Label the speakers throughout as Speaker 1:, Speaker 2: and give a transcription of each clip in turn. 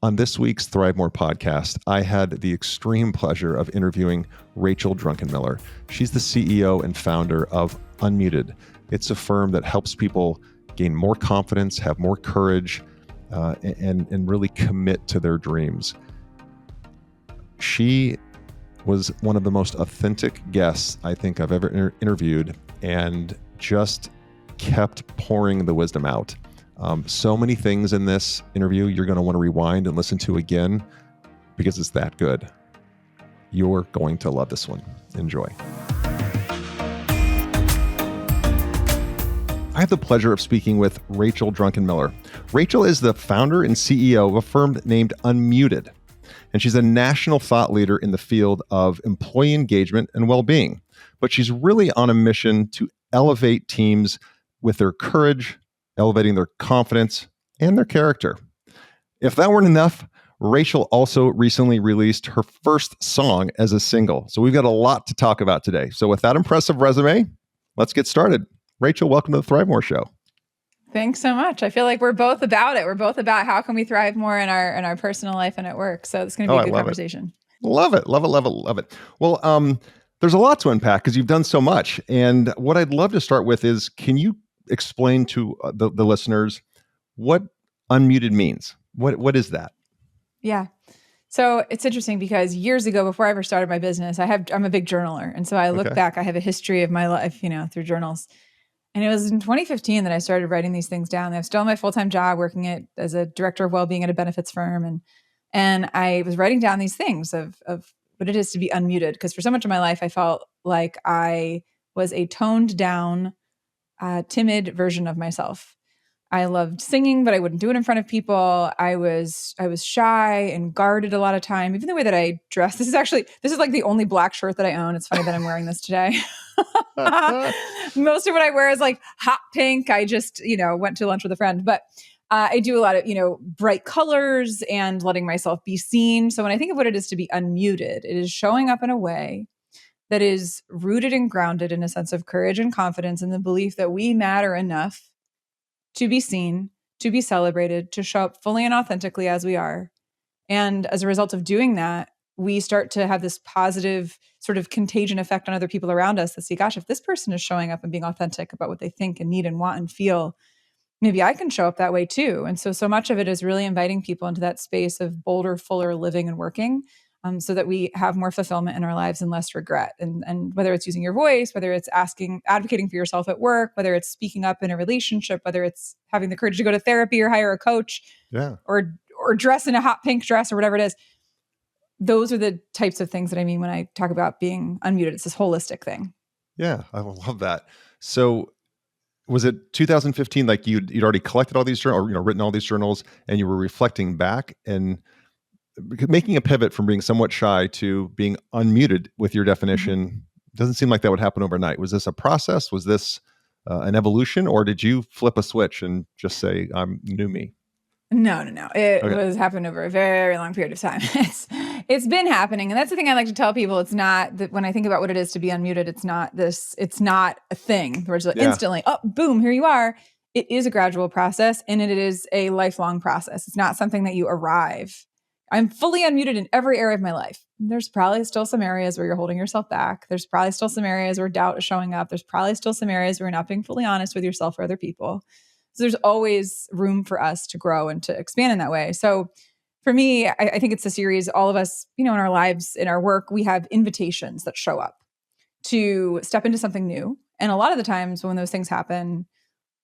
Speaker 1: On this week's ThriveMore podcast, I had the extreme pleasure of interviewing Rachel Druckenmiller. She's the CEO and founder of Unmuted. It's a firm that helps people gain more confidence, have more courage, and really commit to their dreams. She was one of the most authentic guests I think I've ever interviewed, and just kept pouring the wisdom out. So many things in this interview you're going to want to rewind and listen to again because it's that good. You're going to love this one. Enjoy. I have the pleasure of speaking with Rachel Druckenmiller. Rachel is the founder and CEO of a firm named Unmuted, and she's a national thought leader in the field of employee engagement and well-being. But she's really on a mission to elevate teams with their courage, elevating their confidence and their character. If that weren't enough, Rachel also recently released her first song as a single. So we've got a lot to talk about today. So with that impressive resume, let's get started. Rachel, welcome to the ThriveMore Show.
Speaker 2: Thanks so much. I feel like we're both about it. We're both about how can we thrive more in our personal life and at work. So it's going to be a good conversation.
Speaker 1: Love it. Love it. Well, there's a lot to unpack because you've done so much. And what I'd love to start with is, can you explain to the listeners what Unmuted means? What is that?
Speaker 2: Yeah. So it's interesting because years ago, before I ever started my business, I'm a big journaler. And so I look back, I have a history of my life, through journals. And it was in 2015 that I started writing these things down. I'm still in my full-time job working as a director of well-being at a benefits firm. And I was writing down these things of what it is to be unmuted. Because for so much of my life, I felt like I was a toned down, timid version of myself. I loved singing, but I wouldn't do it in front of people. I was shy and guarded a lot of time. Even the way that I dressed. This is like the only black shirt that I own. It's funny that I'm wearing this today. Most of what I wear is like hot pink. I just, went to lunch with a friend, but I do a lot of, bright colors and letting myself be seen. So when I think of what it is to be unmuted, it is showing up in a way that is rooted and grounded in a sense of courage and confidence and the belief that we matter enough to be seen, to be celebrated, to show up fully and authentically as we are. And as a result of doing that, we start to have this positive sort of contagion effect on other people around us that see, gosh, if this person is showing up and being authentic about what they think and need and want and feel, maybe I can show up that way too. And so much of it is really inviting people into that space of bolder, fuller living and working, so that we have more fulfillment in our lives and less regret. And whether it's using your voice, whether it's advocating for yourself at work, whether it's speaking up in a relationship, whether it's having the courage to go to therapy or hire a coach, or dress in a hot pink dress or whatever it is. Those are the types of things that I mean when I talk about being unmuted. It's this holistic thing.
Speaker 1: Yeah, I love that. So was it 2015, like you'd already collected all these journals, or written all these journals, and you were reflecting back and making a pivot from being somewhat shy to being unmuted with your definition? Mm-hmm. Doesn't seem like that would happen overnight. Was this a process? Was this an evolution, or did you flip a switch and just say, I'm new me?
Speaker 2: No. It was happened over a very long period of time. It's been happening. And that's the thing I like to tell people. It's not that when I think about what it is to be unmuted, it's not a thing where it's like instantly, oh, boom, here you are. It is a gradual process, and it is a lifelong process. It's not something that you arrive. I'm fully unmuted in every area of my life. There's probably still some areas where you're holding yourself back. There's probably still some areas where doubt is showing up. There's probably still some areas where you're not being fully honest with yourself or other people. So there's always room for us to grow and to expand in that way. So for me, I think it's a series, all of us, in our lives, in our work, we have invitations that show up to step into something new. And a lot of the times when those things happen,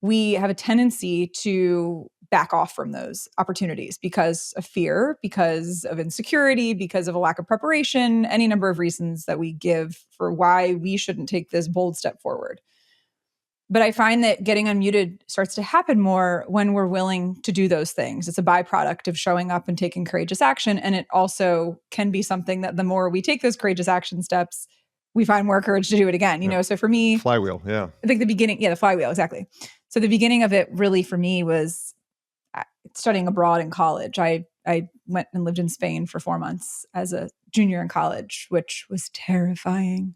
Speaker 2: we have a tendency to back off from those opportunities because of fear, because of insecurity, because of a lack of preparation, any number of reasons that we give for why we shouldn't take this bold step forward. But I find that getting unmuted starts to happen more when we're willing to do those things. It's a byproduct of showing up and taking courageous action. And it also can be something that the more we take those courageous action steps, we find more courage to do it again. So for me,
Speaker 1: flywheel. Yeah.
Speaker 2: I think the beginning, the flywheel, exactly. So the beginning of it really for me was studying abroad in college. I went and lived in Spain for 4 months as a junior in college, which was terrifying.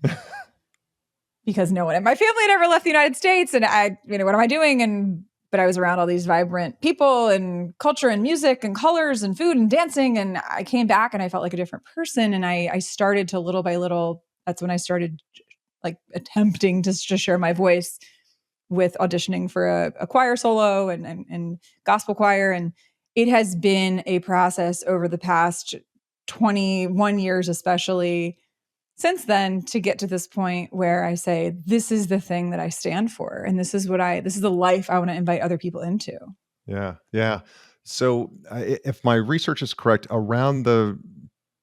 Speaker 2: Because no one in my family had ever left the United States. And what am I doing? And but I was around all these vibrant people and culture and music and colors and food and dancing. And I came back and I felt like a different person. And I started to little by little, that's when I started like attempting to share my voice with auditioning for a choir solo and gospel choir. And it has been a process over the past 21 years, especially since then, to get to this point where I say, this is the thing that I stand for. And this is the life I want to invite other people into.
Speaker 1: Yeah. Yeah. So if my research is correct, around the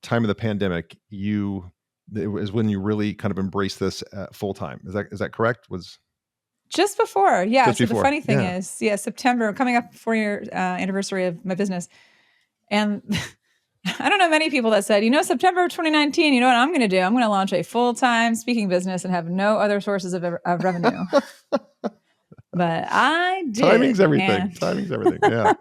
Speaker 1: time of the pandemic, it was when you really kind of embraced this full time. Is that correct? Was
Speaker 2: just before. Yeah.
Speaker 1: Just
Speaker 2: so
Speaker 1: before.
Speaker 2: The funny thing is, September, coming up 4-year anniversary of my business. And I don't know many people that said, September 2019, you know what I'm going to do? I'm going to launch a full-time speaking business and have no other sources of revenue. But I did.
Speaker 1: Timing's everything. Yeah.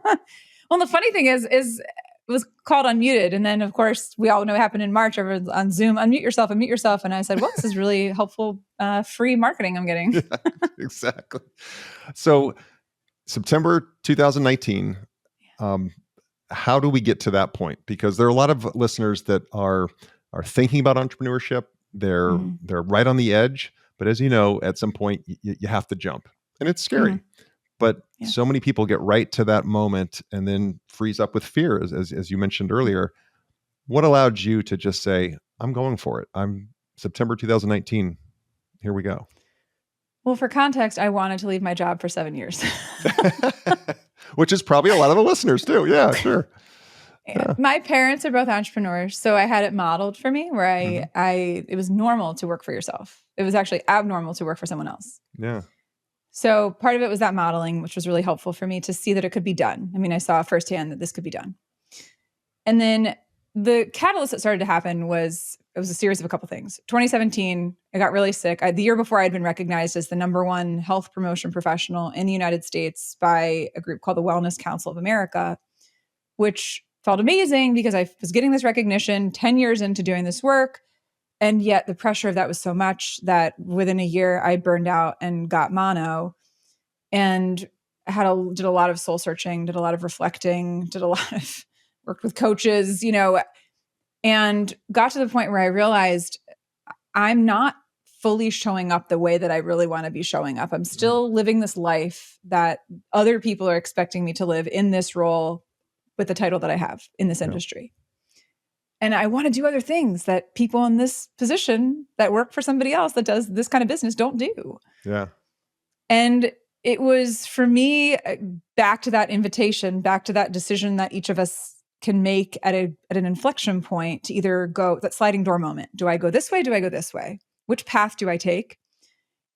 Speaker 2: Well, the funny thing is it was called Unmuted. And then, of course, we all know what happened in March on Zoom, unmute yourself. And I said, well, this is really helpful, free marketing I'm getting.
Speaker 1: Yeah, exactly. So September 2019, how do we get to that point? Because there are a lot of listeners that are thinking about entrepreneurship. They're right on the edge, but as you know, at some point you have to jump, and it's scary. But so many people get right to that moment and then freeze up with fear, as you mentioned earlier. What allowed you to just say, I'm going for it? I'm September 2019. Here we go.
Speaker 2: Well, for context, I wanted to leave my job for 7 years.
Speaker 1: Which is probably a lot of the listeners too. Yeah, sure. Yeah.
Speaker 2: My parents are both entrepreneurs, so I had it modeled for me where it was normal to work for yourself. It was actually abnormal to work for someone else.
Speaker 1: Yeah.
Speaker 2: So part of it was that modeling, which was really helpful for me to see that it could be done. I mean, I saw firsthand that this could be done. And then the catalyst that started to happen was a series of a couple things. 2017, I got really sick. The year before, I'd been recognized as the #1 health promotion professional in the United States by a group called the Wellness Council of America, which felt amazing because I was getting this recognition 10 years into doing this work. And yet the pressure of that was so much that within a year I burned out and got mono, and did a lot of soul searching, did a lot of reflecting, worked with coaches, and got to the point where I realized I'm not fully showing up the way that I really want to be showing up. I'm still living this life that other people are expecting me to live in this role with the title that I have in this industry. And I want to do other things that people in this position that work for somebody else that does this kind of business don't do.
Speaker 1: Yeah.
Speaker 2: And it was, for me, back to that invitation, back to that decision that each of us can make at an inflection point to either go, that sliding door moment. Do I go this way? Do I go this way? Which path do I take?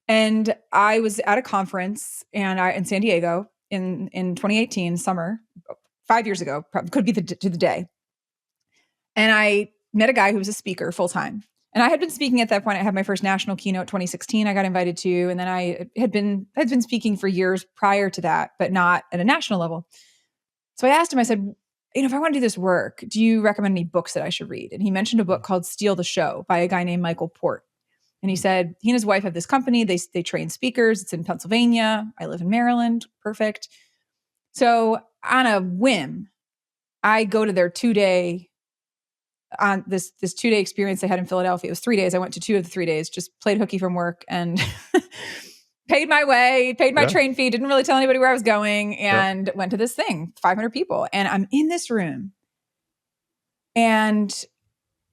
Speaker 2: And I was at a conference in San Diego in 2018, summer, 5 years ago, could be to the day. And I met a guy who was a speaker full time. And I had been speaking at that point. I had my first national keynote 2016 I got invited to. And then I had been speaking for years prior to that, but not at a national level. So I asked him, I said, if I want to do this work, do you recommend any books that I should read? And he mentioned a book called Steal the Show by a guy named Michael Port. And he said, he and his wife have this company. They train speakers. It's in Pennsylvania. I live in Maryland. Perfect. So on a whim, I go to their 2-day on this 2-day experience they had in Philadelphia. It was 3 days. I went to 2 of the 3 days, just played hooky from work and paid my way, paid my train fee, didn't really tell anybody where I was going, and went to this thing, 500 people. And I'm in this room and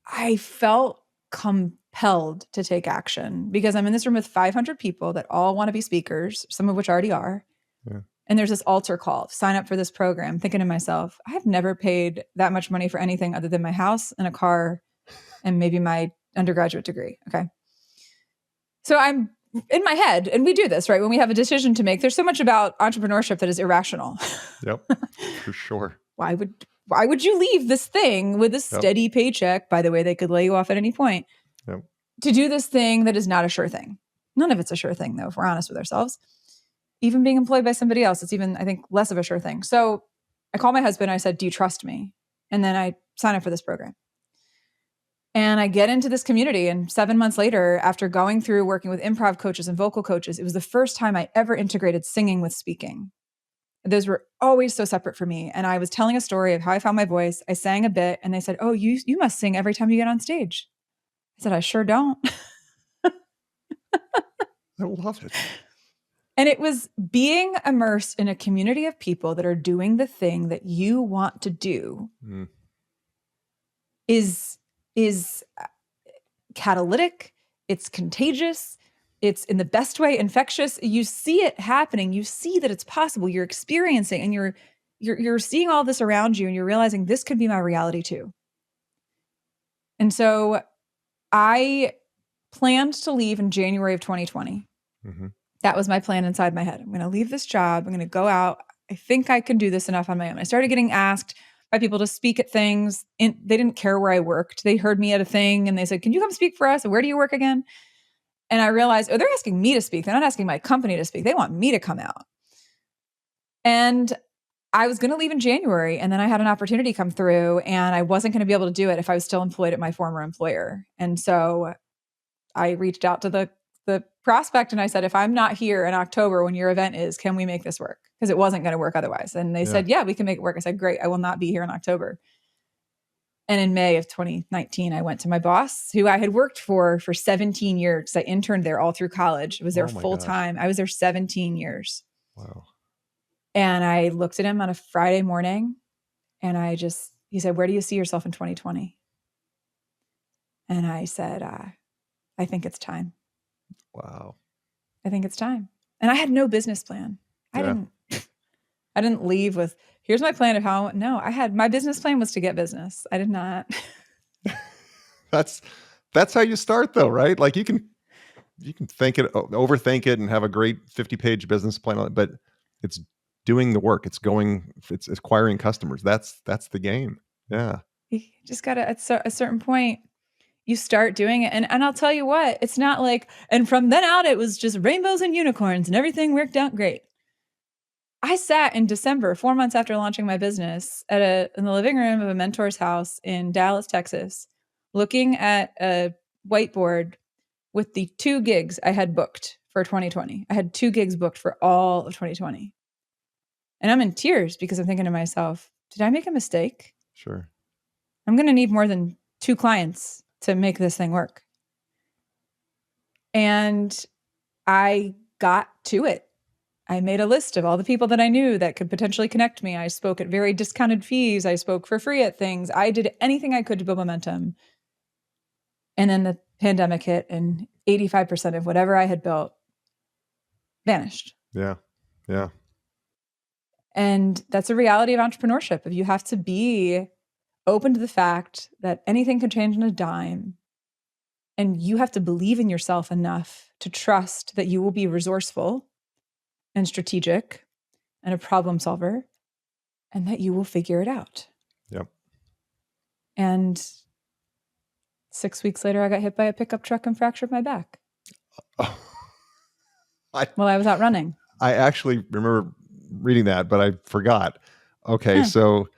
Speaker 2: I felt compelled to take action because I'm in this room with 500 people that all want to be speakers, some of which already are. Yeah. And there's this altar call, sign up for this program, thinking to myself, I've never paid that much money for anything other than my house and a car and maybe my undergraduate degree. Okay. So I'm in my head, and we do this, right? When we have a decision to make, there's so much about entrepreneurship that is irrational.
Speaker 1: Yep, for sure.
Speaker 2: Why would you leave this thing with a steady paycheck? By the way, they could lay you off at any point to do this thing that is not a sure thing. None of it's a sure thing, though, if we're honest with ourselves. Even being employed by somebody else, it's even, I think, less of a sure thing. So I called my husband. I said, do you trust me? And then I sign up for this program. And I get into this community. And 7 months later, after going through working with improv coaches and vocal coaches, it was the first time I ever integrated singing with speaking. those were always so separate for me. And I was telling a story of how I found my voice. I sang a bit and they said, oh, you must sing every time you get on stage. I said, I sure don't.
Speaker 1: I love it.
Speaker 2: And it was being immersed in a community of people that are doing the thing that you want to do is catalytic. It's contagious. It's in the best way infectious. You see it happening. You see that it's possible. You're experiencing and you're seeing all this around you and you're realizing this could be my reality too. And so I planned to leave in January of 2020. Mm-hmm. That was my plan inside my head. I'm going to leave this job. I'm going to go out. I think I can do this enough on my own. I started getting asked by people to speak at things. And they didn't care where I worked. They heard me at a thing and they said, can you come speak for us? And where do you work again? And I realized, oh, they're asking me to speak. They're not asking my company to speak. They want me to come out. And I was going to leave in January. And then I had an opportunity come through and I wasn't going to be able to do it if I was still employed at my former employer. And so I reached out to the prospect and I said, if I'm not here in October when your event is, can we make this work? Because it wasn't going to work otherwise. And they said, yeah, we can make it work. I said, great. I will not be here in October. And in May of 2019, I went to my boss, who I had worked for 17 years. I interned there all through college. I was there full time. I was there 17 years.
Speaker 1: Wow.
Speaker 2: And I looked at him on a Friday morning and he said, where do you see yourself in 2020? And I said, I think it's time.
Speaker 1: Wow.
Speaker 2: I think it's time. And I had no business plan. I didn't leave with, here's my plan of how, no, my business plan was to get business. I did not.
Speaker 1: That's how you start though, right? Like you can think it, overthink it and have a great 50-page business plan, but it's doing the work. It's acquiring customers. That's the game. Yeah.
Speaker 2: You just got to, at a certain point, you start doing it. And I'll tell you what, it's not like, and from then out, it was just rainbows and unicorns and everything worked out great. I sat in December, 4 months after launching my business, in the living room of a mentor's house in Dallas, Texas, looking at a whiteboard with the 2 gigs I had booked for 2020. I had 2 gigs booked for all of 2020. And I'm in tears because I'm thinking to myself, did I make a mistake?
Speaker 1: Sure.
Speaker 2: I'm going to need more than 2 clients to make this thing work. And I got to it. I made a list of all the people that I knew that could potentially connect me. I spoke at very discounted fees. I spoke for free at things. I did anything I could to build momentum. And then the pandemic hit and 85% of whatever I had built vanished.
Speaker 1: Yeah. Yeah.
Speaker 2: And that's a reality of entrepreneurship. If you have to be open to the fact that anything can change in a dime, and you have to believe in yourself enough to trust that you will be resourceful and strategic and a problem solver, and that you will figure it out.
Speaker 1: Yep.
Speaker 2: And 6 weeks later, I got hit by a pickup truck and fractured my back. While I was out running.
Speaker 1: I actually remember reading that, but I forgot. Okay, so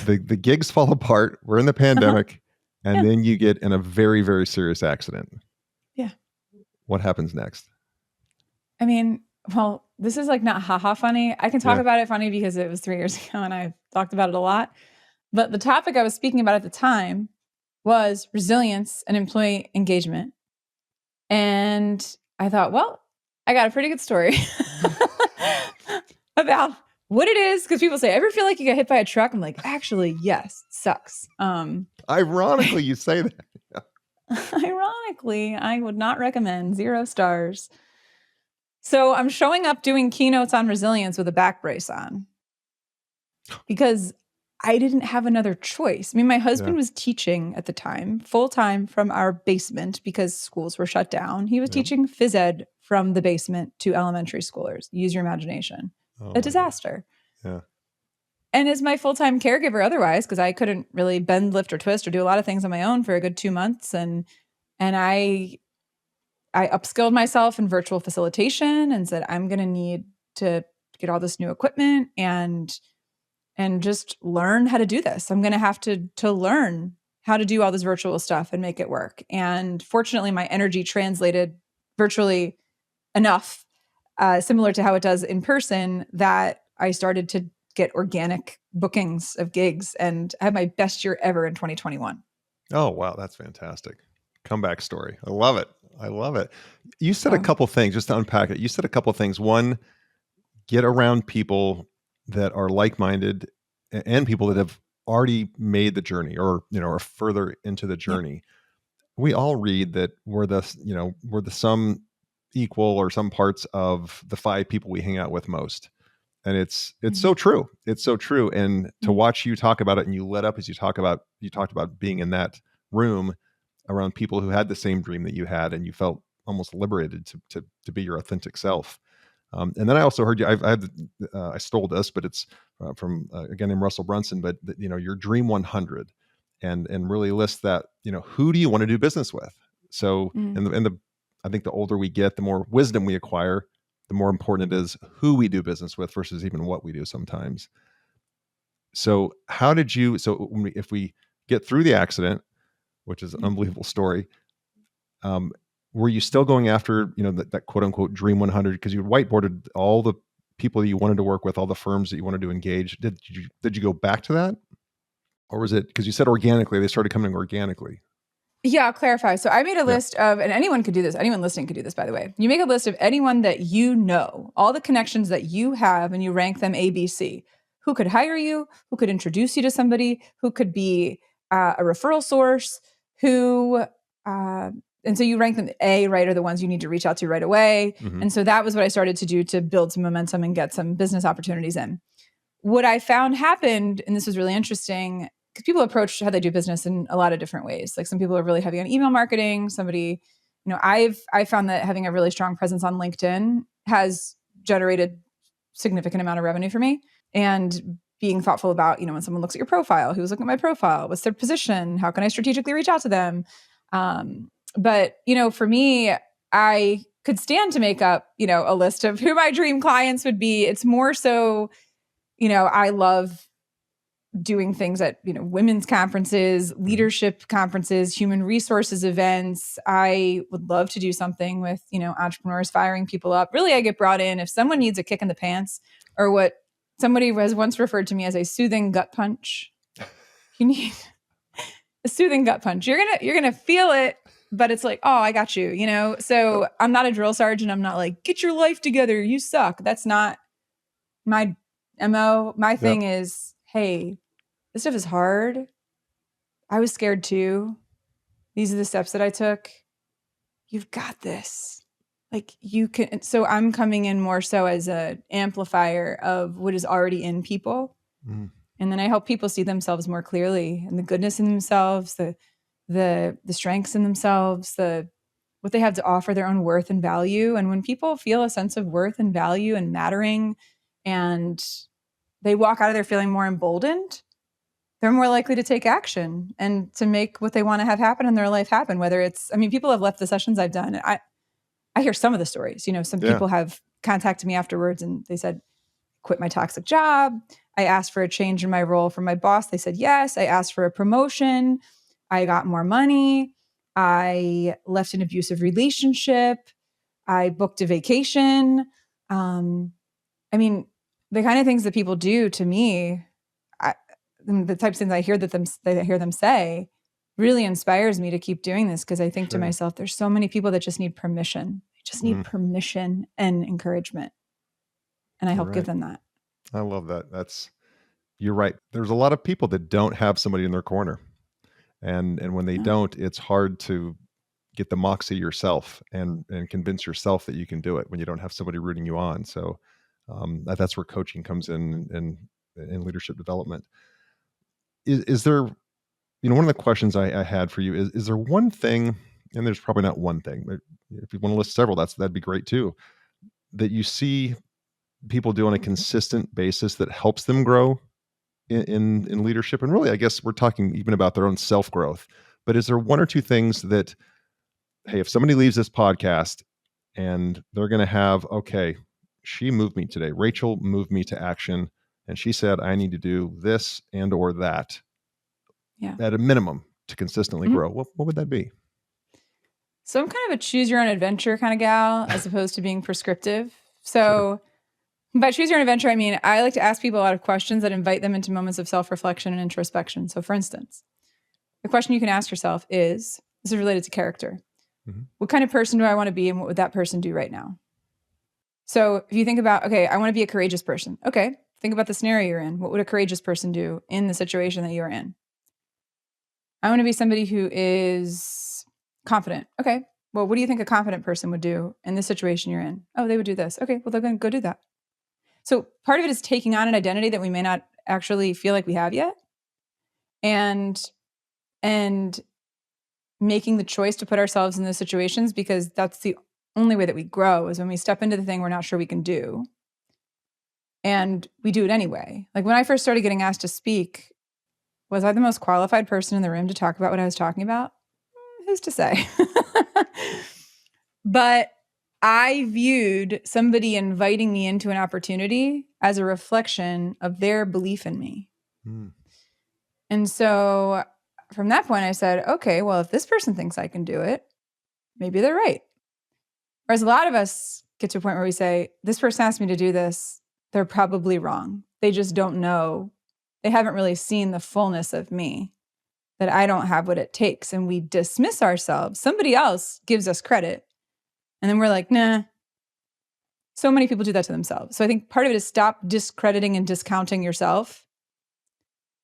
Speaker 1: the gigs fall apart. We're in the pandemic, and then you get in a very, very serious accident.
Speaker 2: Yeah.
Speaker 1: What happens next?
Speaker 2: I mean, well, this is like not haha funny. I can talk about it funny because it was 3 years ago and I've talked about it a lot. But the topic I was speaking about at the time was resilience and employee engagement. And I thought, well, I got a pretty good story about what it is. Because people say, ever feel like you got hit by a truck? I'm like, actually, yes, it sucks.
Speaker 1: Ironically, you say that.
Speaker 2: Ironically, I would not recommend. 0 stars. So I'm showing up doing keynotes on resilience with a back brace on because I didn't have another choice. I mean, my husband was teaching at the time full-time from our basement because schools were shut down. He was teaching phys ed from the basement to elementary schoolers. Use your imagination. A disaster.
Speaker 1: Yeah.
Speaker 2: And as my full-time caregiver otherwise, because I couldn't really bend, lift, or twist or do a lot of things on my own for a good 2 months. And I upskilled myself in virtual facilitation and said, I'm going to need to get all this new equipment and just learn how to do this. I'm going to have to learn how to do all this virtual stuff and make it work. And fortunately, my energy translated virtually enough, similar to how it does in person, that I started to get organic bookings of gigs, and I had my best year ever in 2021.
Speaker 1: Oh, wow. That's fantastic. Comeback story. I love it. I love it. You said a couple things, just to unpack it. You said a couple things. One, get around people that are like-minded and people that have already made the journey or, are further into the journey. Yeah. We all read that we're the sum equal or some parts of the 5 people we hang out with most. And it's so true. It's so true. And to watch you talk about it, and you lit up as you talked about being in that room around people who had the same dream that you had, and you felt almost liberated to be your authentic self. And then I also heard you. I stole this, but it's from a guy named Russell Brunson. But your Dream 100, and really list that. Who do you want to do business with? So, I think the older we get, the more wisdom we acquire, the more important it is who we do business with versus even what we do sometimes. So, how did you? So, if we get through the accident, which is an unbelievable story. Were you still going after, that quote unquote Dream 100? Because you whiteboarded all the people that you wanted to work with, all the firms that you wanted to engage. Did you go back to that? Or was it, because you said organically, they started coming organically?
Speaker 2: Yeah, I'll clarify. So I made a list of, and anyone could do this. Anyone listening could do this, by the way. You make a list of anyone that you know, all the connections that you have, and you rank them A, B, C. Who could hire you? Who could introduce you to somebody? Who could be a referral source? And so you rank them A, right, are the ones you need to reach out to right away. And so that was what I started to do to build some momentum and get some business opportunities in. What I found happened, and this was really interesting, because people approach how they do business in a lot of different ways. Like some people are really heavy on email marketing. Somebody, I found that having a really strong presence on LinkedIn has generated significant amount of revenue for me. And being thoughtful about, when someone looks at your profile, who's looking at my profile, what's their position? How can I strategically reach out to them? But, for me, I could stand to make up, a list of who my dream clients would be. It's more so, I love doing things at, women's conferences, leadership conferences, human resources events. I would love to do something with, entrepreneurs firing people up. Really, I get brought in if someone needs a kick in the pants, or what somebody was once referred to me as a soothing gut punch. You need a soothing gut punch. You're gonna feel it, but it's like, oh, I got you, So I'm not a drill sergeant. I'm not like, get your life together, you suck. That's not my MO. My thing is, hey, this stuff is hard. I was scared too. These are the steps that I took. You've got this. Like you can. So I'm coming in more so as an amplifier of what is already in people. And then I help people see themselves more clearly, and the goodness in themselves, the strengths in themselves, what they have to offer, their own worth and value. And when people feel a sense of worth and value and mattering, and they walk out of there feeling more emboldened, they're more likely to take action and to make what they want to have happen in their life happen. Whether it's, people have left the sessions I've done. I hear some of the stories, some people have contacted me afterwards and they said, quit my toxic job. I asked for a change in my role from my boss. They said yes. I asked for a promotion. I got more money. I left an abusive relationship. I booked a vacation. The kind of things that people do to me, the types of things I hear them say really inspires me to keep doing this, because I think to myself, there's so many people that just need permission. They just need permission and encouragement. And I help give them that.
Speaker 1: I love that. You're right. There's a lot of people that don't have somebody in their corner. And when they don't, it's hard to get the moxie yourself and convince yourself that you can do it when you don't have somebody rooting you on. So that's where coaching comes in leadership development. Is there, one of the questions I had for you is there one thing, and there's probably not one thing, but if you want to list several, that'd be great too, that you see people do on a consistent basis that helps them grow in leadership? And really, I guess we're talking even about their own self-growth, but is there one or two things that, hey, if somebody leaves this podcast and they're going to have, okay, she moved me today, Rachel moved me to action, and she said, I need to do this and or that at a minimum to consistently grow, what would that be?
Speaker 2: So I'm kind of a choose your own adventure kind of gal, as opposed to being prescriptive. So By choose your own adventure, I mean, I like to ask people a lot of questions that invite them into moments of self-reflection and introspection. So for instance, the question you can ask yourself is, this is related to character. Mm-hmm. What kind of person do I want to be, and what would that person do right now? So if you think about, okay, I want to be a courageous person. Okay, think about the scenario you're in. What would a courageous person do in the situation that you're in? I want to be somebody who is confident. Okay, well, what do you think a confident person would do in this situation you're in? Oh, they would do this. Okay, well, they're going to go do that. So part of it is taking on an identity that we may not actually feel like we have yet, and making the choice to put ourselves in those situations, because that's the only way that we grow, is when we step into the thing we're not sure we can do. And we do it anyway. Like when I first started getting asked to speak, was I the most qualified person in the room to talk about what I was talking about? Who's to say? But I viewed somebody inviting me into an opportunity as a reflection of their belief in me. Mm. And so from that point, I said, okay, well, if this person thinks I can do it, maybe they're right. Whereas a lot of us get to a point where we say, this person asked me to do this, they're probably wrong. They just don't know. They haven't really seen the fullness of me, that I don't have what it takes. And we dismiss ourselves. Somebody else gives us credit. And then we're like, nah. So many people do that to themselves. So I think part of it is stop discrediting and discounting yourself.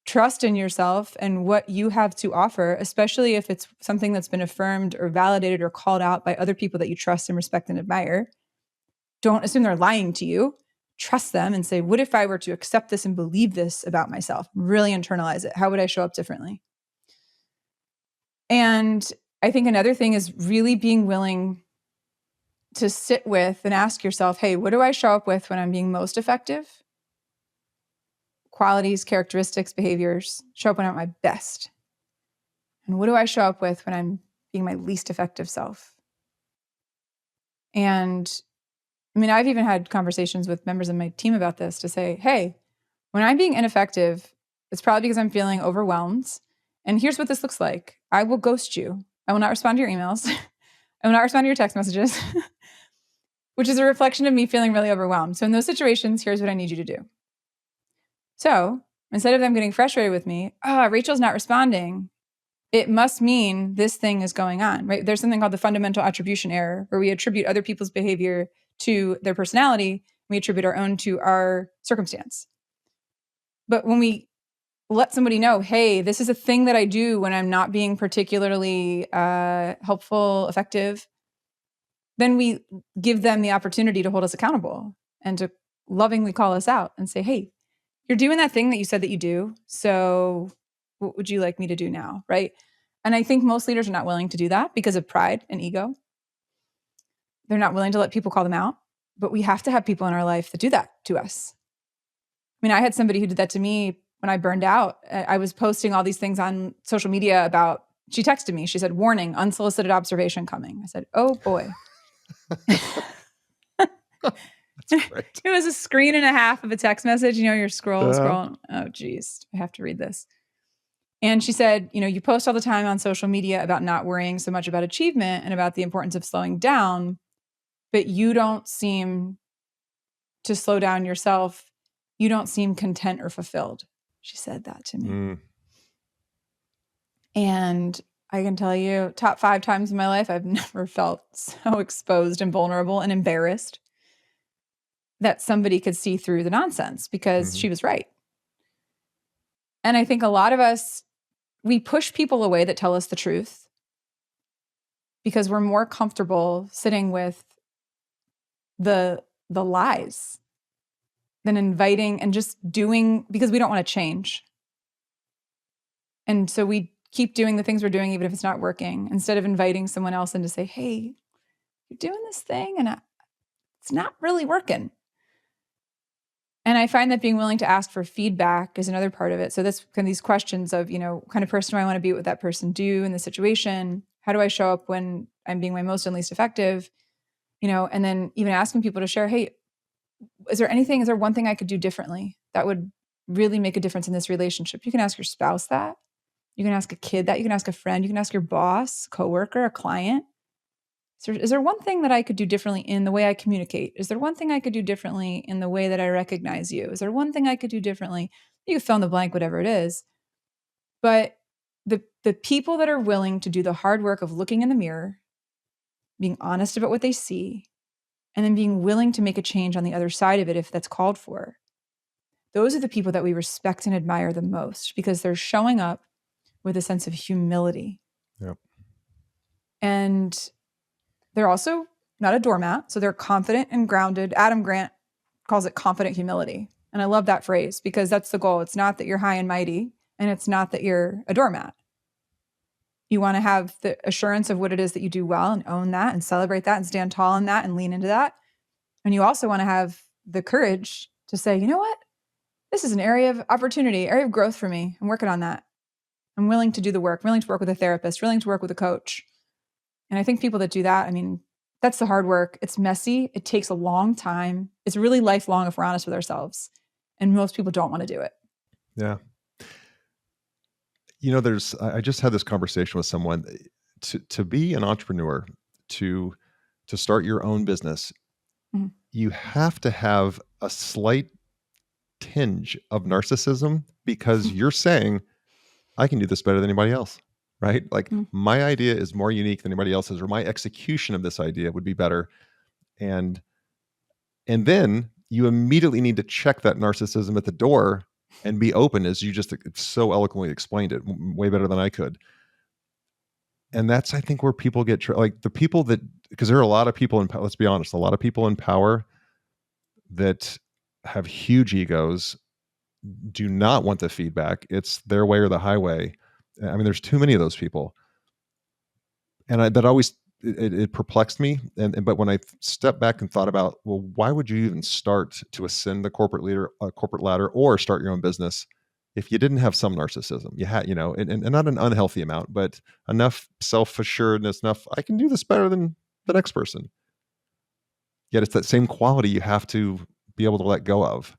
Speaker 2: Trust in yourself and what you have to offer, especially if it's something that's been affirmed or validated or called out by other people that you trust and respect and admire. Don't assume they're lying to you. Trust them and say, what if I were to accept this and believe this about myself? Really internalize it. How would I show up differently? And I think another thing is really being willing to sit with and ask yourself, hey, what do I show up with when I'm being most effective? Qualities, characteristics, behaviors, show up when I'm at my best. And what do I show up with when I'm being my least effective self? And I mean, I've even had conversations with members of my team about this to say, hey, when I'm being ineffective, it's probably because I'm feeling overwhelmed. And here's what this looks like. I will ghost you. I will not respond to your emails. I will not respond to your text messages, which is a reflection of me feeling really overwhelmed. So in those situations, here's what I need you to do. So instead of them getting frustrated with me, Rachel's not responding, it must mean this thing is going on, right? There's something called the fundamental attribution error, where we attribute other people's behavior to their personality. We attribute our own to our circumstance. But when we let somebody know, hey, this is a thing that I do when I'm not being particularly helpful, effective, then we give them the opportunity to hold us accountable and to lovingly call us out and say, hey, you're doing that thing that you said that you do. So what would you like me to do now, right? And I think most leaders are not willing to do that because of pride and ego. They're not willing to let people call them out. But we have to have people in our life that do that to us. I mean, I had somebody who did that to me when I burned out. I was posting all these things on social media about, she texted me, she said, warning, unsolicited observation coming. I said, oh boy. That's great. It was a screen and a half of a text message. You're scrolling. Oh, geez, I have to read this. And she said, you post all the time on social media about not worrying so much about achievement and about the importance of slowing down, but you don't seem to slow down yourself. You don't seem content or fulfilled. She said that to me. Mm. And I can tell you, top 5 times in my life, I've never felt so exposed and vulnerable and embarrassed that somebody could see through the nonsense, because she was right. And I think a lot of us, we push people away that tell us the truth because we're more comfortable sitting with the lies than inviting and just doing, because we don't want to change. And so we keep doing the things we're doing, even if it's not working, instead of inviting someone else in to say, hey, you're doing this thing and it's not really working. And I find that being willing to ask for feedback is another part of it. So this kind of these questions of, what kind of person do I want to be? What would that person do in the situation? How do I show up when I'm being my most and least effective? And then even asking people to share, hey, is there one thing I could do differently that would really make a difference in this relationship? You can ask your spouse that. You can ask a kid that. You can ask a friend. You can ask your boss, coworker, a client. Is there one thing that I could do differently in the way I communicate? Is there one thing I could do differently in the way that I recognize you? Is there one thing I could do differently? You can fill in the blank, whatever it is. But the people that are willing to do the hard work of looking in the mirror, being honest about what they see, and then being willing to make a change on the other side of it if that's called for, those are the people that we respect and admire the most because they're showing up with a sense of humility.
Speaker 1: Yep.
Speaker 2: And they're also not a doormat. So they're confident and grounded. Adam Grant calls it confident humility. And I love that phrase because that's the goal. It's not that you're high and mighty, and it's not that you're a doormat. You want to have the assurance of what it is that you do well and own that and celebrate that and stand tall in that and lean into that. And you also want to have the courage to say, you know what? This is an area of opportunity, area of growth for me. I'm working on that. I'm willing to do the work, willing to work with a therapist, willing to work with a coach. And I think people that do that, I mean, that's the hard work. It's messy. It takes a long time. It's really lifelong if we're honest with ourselves. And most people don't want to do it.
Speaker 1: Yeah. I just had this conversation with someone. To be an entrepreneur, to start your own business, mm-hmm. you have to have a slight tinge of narcissism because you're saying, I can do this better than anybody else, right? Like my idea is more unique than anybody else's, or my execution of this idea would be better. And then you immediately need to check that narcissism at the door and be open, as you just so eloquently explained it, way better than I could. And that's, I think, where people get like the people that, because there are a lot of people in, let's be honest, a lot of people in power that have huge egos, do not want the feedback. It's their way or the highway. I mean, there's too many of those people. And that always, it perplexed me. But when I stepped back and thought about, well, why would you even start to ascend the corporate ladder or start your own business if you didn't have some narcissism? You had, and not an unhealthy amount, but enough self-assuredness, enough, I can do this better than the next person. Yet it's that same quality you have to be able to let go of.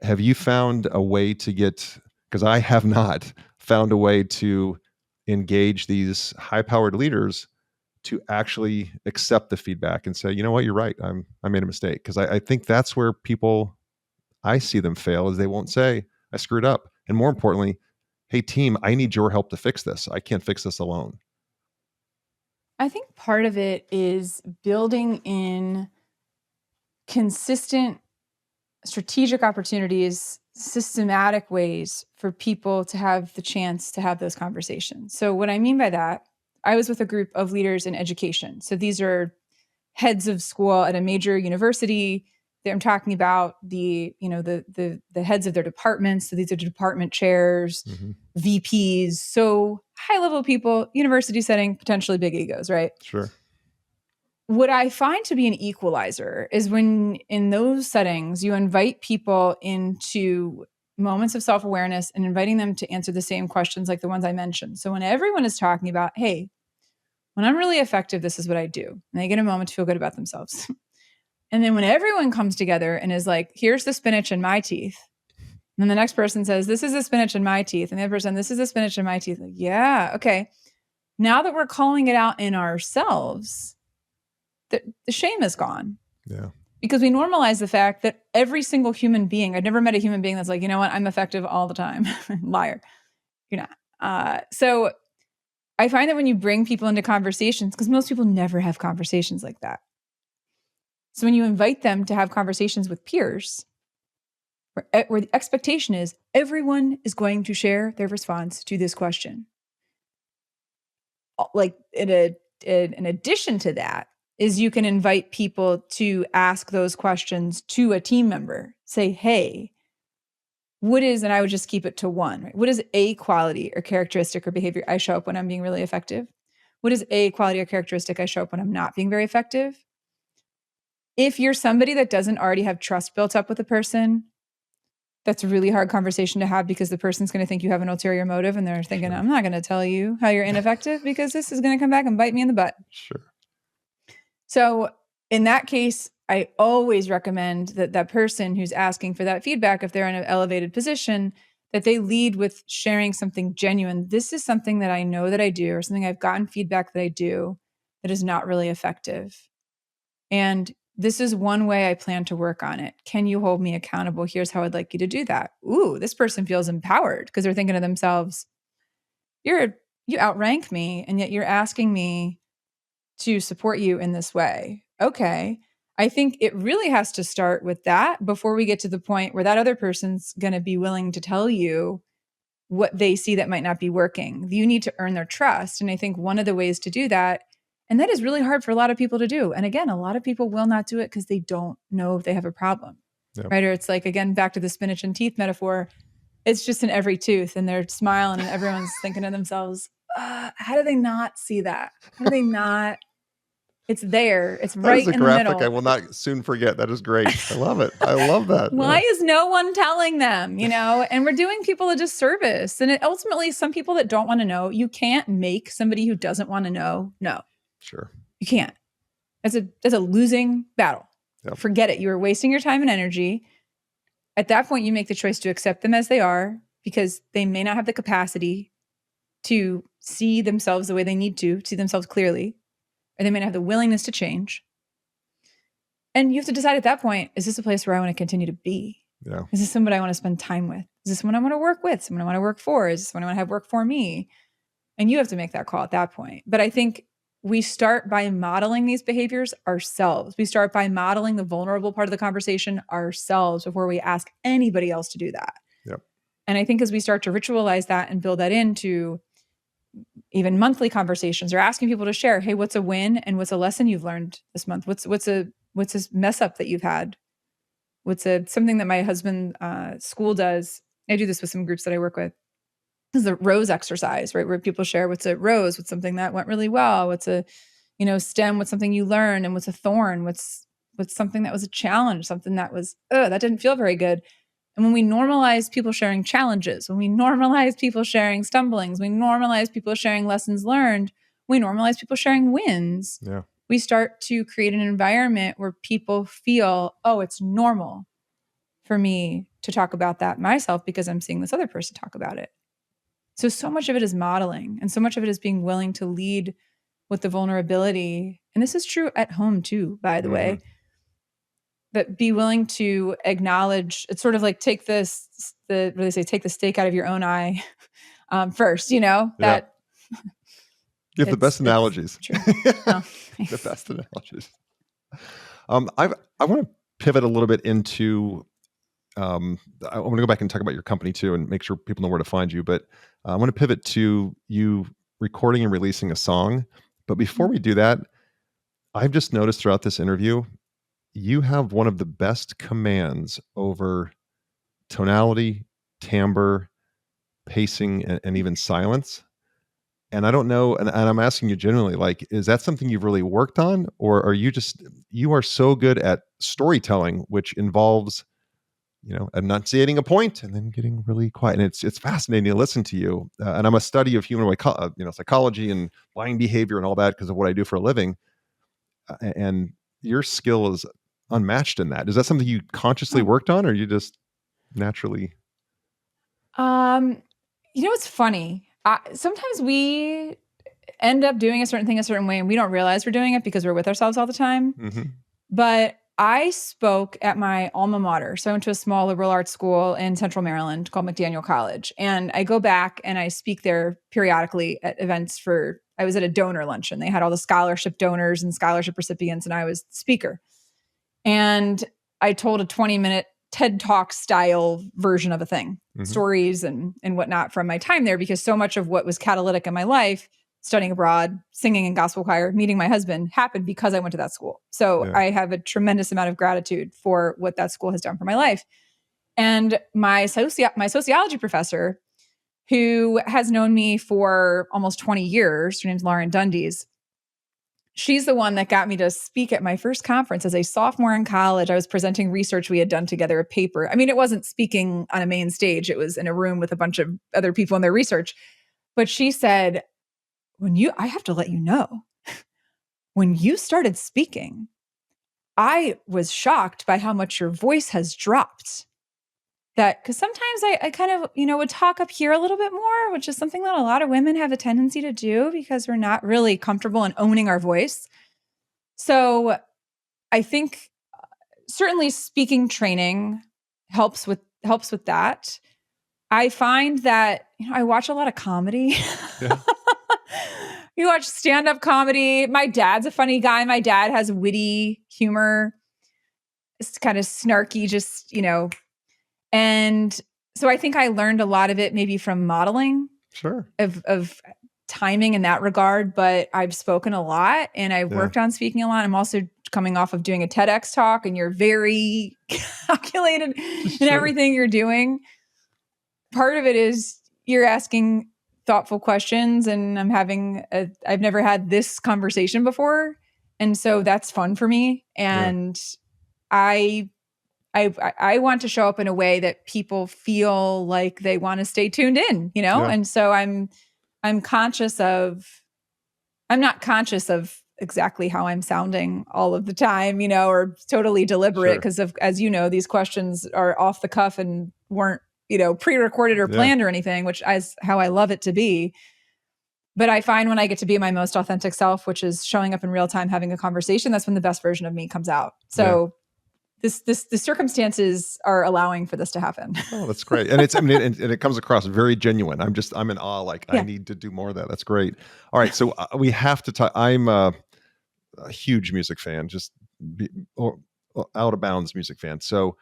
Speaker 1: Have you found a way to get, because I have not found a way to engage these high-powered leaders to actually accept the feedback and say, you know what, you're right, I made a mistake. Because I think that's where people, I see them fail, is they won't say, I screwed up. And more importantly, hey team, I need your help to fix this. I can't fix this alone.
Speaker 2: I think part of it is building in consistent strategic opportunities, systematic ways for people to have the chance to have those conversations. So what I mean by that, I was with a group of leaders in education. So these are heads of school at a major university. I'm talking about the heads of their departments. So these are department chairs, VPs. So high level people, university setting, potentially big egos, right?
Speaker 1: Sure.
Speaker 2: What I find to be an equalizer is when in those settings, you invite people into moments of self-awareness and inviting them to answer the same questions like the ones I mentioned. So when everyone is talking about, hey, when I'm really effective, this is what I do. And they get a moment to feel good about themselves. And then when everyone comes together and is like, here's the spinach in my teeth. And then the next person says, this is the spinach in my teeth. And the other person, this is the spinach in my teeth. Like, yeah, okay. Now that we're calling it out in ourselves, the shame is gone.
Speaker 1: Yeah.
Speaker 2: Because we normalize the fact that every single human being, I've never met a human being that's like, you know what, I'm effective all the time. Liar. You're not. So I find that when you bring people into conversations, because most people never have conversations like that. So when you invite them to have conversations with peers, where the expectation is everyone is going to share their response to this question. Like in addition to that, is you can invite people to ask those questions to a team member. Say, hey, what is, and I would just keep it to one, right? What is a quality or characteristic or behavior I show up when I'm being really effective? What is a quality or characteristic I show up when I'm not being very effective? If you're somebody that doesn't already have trust built up with a person, that's a really hard conversation to have because the person's going to think you have an ulterior motive and they're thinking, I'm not going to tell you how you're ineffective because this is going to come back and bite me in the butt.
Speaker 1: Sure.
Speaker 2: So in that case, I always recommend that that person who's asking for that feedback, if they're in an elevated position, that they lead with sharing something genuine. This is something that I know that I do, or something I've gotten feedback that I do that is not really effective. And this is one way I plan to work on it. Can you hold me accountable? Here's how I'd like you to do that. Ooh, this person feels empowered because they're thinking to themselves, you outrank me, and yet you're asking me to support you in this way. Okay. I think it really has to start with that before we get to the point where that other person's going to be willing to tell you what they see that might not be working. You need to earn their trust. And I think one of the ways to do that, and that is really hard for a lot of people to do. And again, a lot of people will not do it because they don't know if they have a problem. Yep. Right? Or it's like, again, back to the spinach and teeth metaphor. It's just in every tooth and they're smiling and everyone's thinking to themselves, how do they not see that? How do they not? It's there. It's right in the middle. That is a graphic
Speaker 1: I will not soon forget. That is great. I love it. I love that.
Speaker 2: Why is no one telling them, And we're doing people a disservice. And ultimately, some people that don't want to know, you can't make somebody who doesn't want to know.
Speaker 1: Sure.
Speaker 2: You can't. That's a losing battle. Yep. Forget it. You are wasting your time and energy. At that point, you make the choice to accept them as they are because they may not have the capacity to see themselves the way they need to see themselves clearly. Or they may not have the willingness to change. And you have to decide at that point, is this a place where I want to continue to be?
Speaker 1: Yeah.
Speaker 2: Is this somebody I want to spend time with? Is this someone I want to work with? Someone I want to work for? Is this someone I want to have work for me? And you have to make that call at that point. But I think we start by modeling these behaviors ourselves. We start by modeling the vulnerable part of the conversation ourselves before we ask anybody else to do that.
Speaker 1: Yep. And
Speaker 2: I think as we start to ritualize that and build that into even monthly conversations or asking people to share, hey, what's a win and what's a lesson you've learned this month? What's a mess up that you've had? What's something that my husband school does? I do this with some groups that I work with. This is the rose exercise, right? Where people share what's a rose, what's something that went really well, what's a stem, what's something you learned, and what's a thorn, what's something that was a challenge, something that was that didn't feel very good. And when we normalize people sharing challenges, when we normalize people sharing stumblings, we normalize people sharing lessons learned, we normalize people sharing wins.
Speaker 1: Yeah.
Speaker 2: We start to create an environment where people feel, oh, it's normal for me to talk about that myself because I'm seeing this other person talk about it. So much of it is modeling, and so much of it is being willing to lead with the vulnerability. And this is true at home too, by the way. But be willing to acknowledge, it's sort of like take the stake out of your own eye first, that.
Speaker 1: Yeah. You have the best analogies.
Speaker 2: True. Oh,
Speaker 1: the best analogies. I want to pivot a little bit into, I want to go back and talk about your company too and make sure people know where to find you. But I want to pivot to you recording and releasing a song. But before we do that, I've just noticed throughout this interview, you have one of the best commands over tonality, timbre, pacing, and even silence. And I don't know, and I'm asking you genuinely, like, is that something you've really worked on? Or are you are so good at storytelling, which involves, enunciating a point and then getting really quiet. And it's fascinating to listen to you. And I'm a study of human psychology and buying behavior and all that because of what I do for a living. And your skill is unmatched in that. Is that something you consciously worked on, or you just naturally?
Speaker 2: It's funny. Sometimes we end up doing a certain thing a certain way and we don't realize we're doing it because we're with ourselves all the time.
Speaker 1: Mm-hmm.
Speaker 2: But I spoke at my alma mater. So I went to a small liberal arts school in Central Maryland called McDaniel College. And I go back and I speak there periodically at events I was at a donor luncheon. They had all the scholarship donors and scholarship recipients, and I was the speaker. And I told a 20-minute TED Talk style version of a thing, stories and whatnot from my time there, because so much of what was catalytic in my life, studying abroad, singing in gospel choir, meeting my husband, happened because I went to that school. So I have a tremendous amount of gratitude for what that school has done for my life. And my sociology professor, who has known me for almost 20 years, her name's Lauren Dundies. She's the one that got me to speak at my first conference as a sophomore in college. I was presenting research we had done together, a paper. I mean, it wasn't speaking on a main stage. It was in a room with a bunch of other people in their research. But she said, I have to let you know, when you started speaking, I was shocked by how much your voice has dropped. that, because sometimes I kind of, would talk up here a little bit more, which is something that a lot of women have a tendency to do because we're not really comfortable in owning our voice. So I think certainly speaking training helps with that. I find that, I watch a lot of comedy.
Speaker 1: Yeah.
Speaker 2: You watch stand-up comedy. My dad's a funny guy. My dad has witty humor. It's kind of snarky, just, and so I think I learned a lot of it maybe from modeling.
Speaker 1: Sure.
Speaker 2: Of timing in that regard, but I've spoken a lot and I've worked on speaking a lot. I'm also coming off of doing a TEDx talk, and you're very calculated in everything you're doing. Part of it is you're asking thoughtful questions, and I've never had this conversation before. And so that's fun for me. And I want to show up in a way that people feel like they want to stay tuned in, And so I'm not conscious of exactly how I'm sounding all of the time, or totally deliberate, because as these questions are off the cuff and weren't, pre-recorded or planned or anything, which is how I love it to be. But I find when I get to be my most authentic self, which is showing up in real time, having a conversation, that's when the best version of me comes out. So the circumstances are allowing for this to happen.
Speaker 1: Oh, that's great. And and it comes across very genuine. I'm in awe. Like, I need to do more of that. That's great. All right. So we have to talk. I'm a huge music fan, out of bounds music fan. So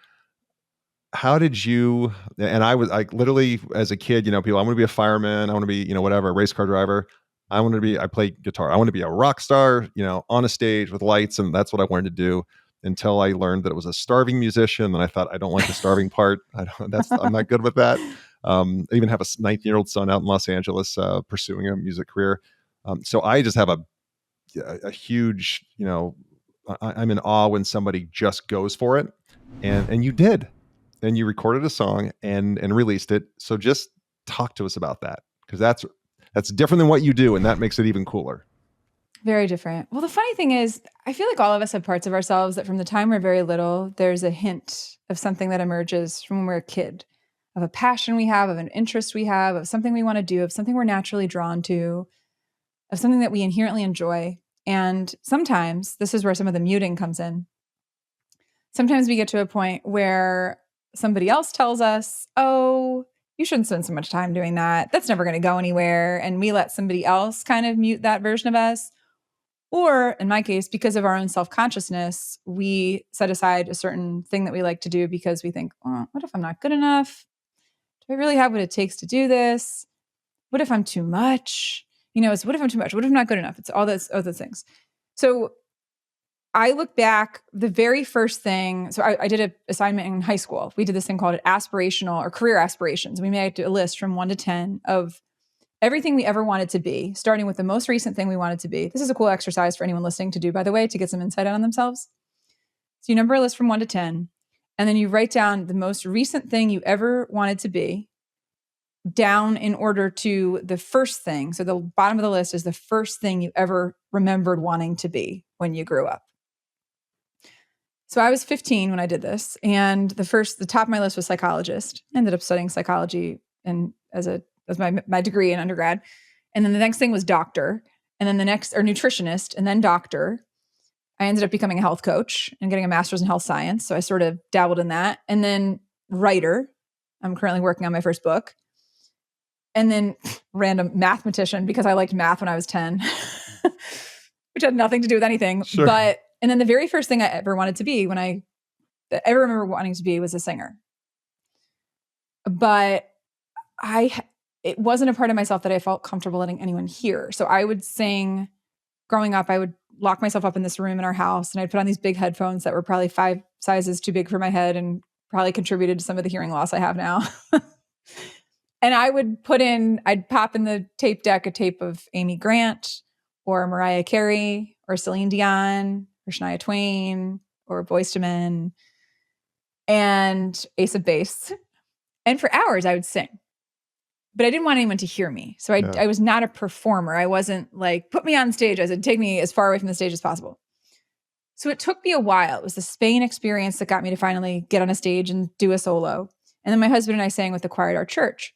Speaker 1: how did you, and I was like, literally as a kid, people, I want to be a fireman. I want to be, whatever, a race car driver. I play guitar. I want to be a rock star, on a stage with lights. And that's what I wanted to do, until I learned that it was a starving musician. And I thought, I don't like the starving part. I'm not good with that. I even have a 19-year-old son out in Los Angeles pursuing a music career. So I just have a huge, I'm in awe when somebody just goes for it. And you did. And you recorded a song and released it. So just talk to us about that, because that's different than what you do. And that makes it even cooler.
Speaker 2: Very different. Well, the funny thing is, I feel like all of us have parts of ourselves that from the time we're very little, there's a hint of something that emerges from when we're a kid, of a passion we have, of an interest we have, of something we want to do, of something we're naturally drawn to, of something that we inherently enjoy. And sometimes this is where some of the muting comes in. Sometimes we get to a point where somebody else tells us, oh, you shouldn't spend so much time doing that. That's never going to go anywhere. And we let somebody else kind of mute that version of us. Or in my case, because of our own self-consciousness, we set aside a certain thing that we like to do because we think, oh, what if I'm not good enough? Do I really have what it takes to do this? What if I'm too much? It's what if I'm too much? What if I'm not good enough? It's all those things. So I look back, the very first thing, so I did an assignment in high school. We did this thing called aspirational or career aspirations. We made a list from 1 to 10 of everything we ever wanted to be, starting with the most recent thing we wanted to be. This is a cool exercise for anyone listening to do, by the way, to get some insight on themselves. So you number a list from 1 to 10, and then you write down the most recent thing you ever wanted to be down in order to the first thing. So the bottom of the list is the first thing you ever remembered wanting to be when you grew up. So I was 15 when I did this, and the top of my list was psychologist. I ended up studying psychology and as my degree in undergrad. And then the next thing was doctor, and then the next, or nutritionist, and then doctor. I ended up becoming a health coach and getting a master's in health science. So I sort of dabbled in that. And then writer. I'm currently working on my first book. And then random mathematician, because I liked math when I was 10, which had nothing to do with anything.
Speaker 1: Sure.
Speaker 2: And then the very first thing I ever wanted to be, I ever remember wanting to be, was a singer. But it wasn't a part of myself that I felt comfortable letting anyone hear. So I would sing. Growing up, I would lock myself up in this room in our house, and I'd put on these big headphones that were probably 5 sizes too big for my head and probably contributed to some of the hearing loss I have now. And I'd pop in the tape deck a tape of Amy Grant or Mariah Carey or Celine Dion or Shania Twain or Boyz II Men and Ace of Base. And for hours I would sing, but I didn't want anyone to hear me. So I was not a performer. I wasn't like, put me on stage. I said, take me as far away from the stage as possible. So it took me a while. It was the Spain experience that got me to finally get on a stage and do a solo. And then my husband and I sang with the choir at our church.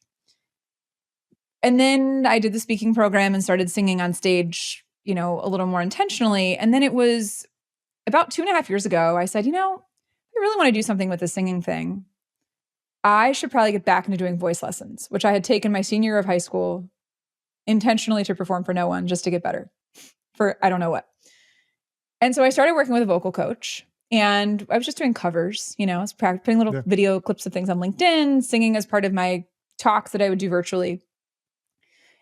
Speaker 2: And then I did the speaking program and started singing on stage, a little more intentionally. And then it was about 2.5 years ago, I said, I really want to do something with the singing thing. I should probably get back into doing voice lessons, which I had taken my senior year of high school intentionally to perform for no one, just to get better for I don't know what. And so I started working with a vocal coach, and I was just doing covers, I was putting little video clips of things on LinkedIn, singing as part of my talks that I would do virtually.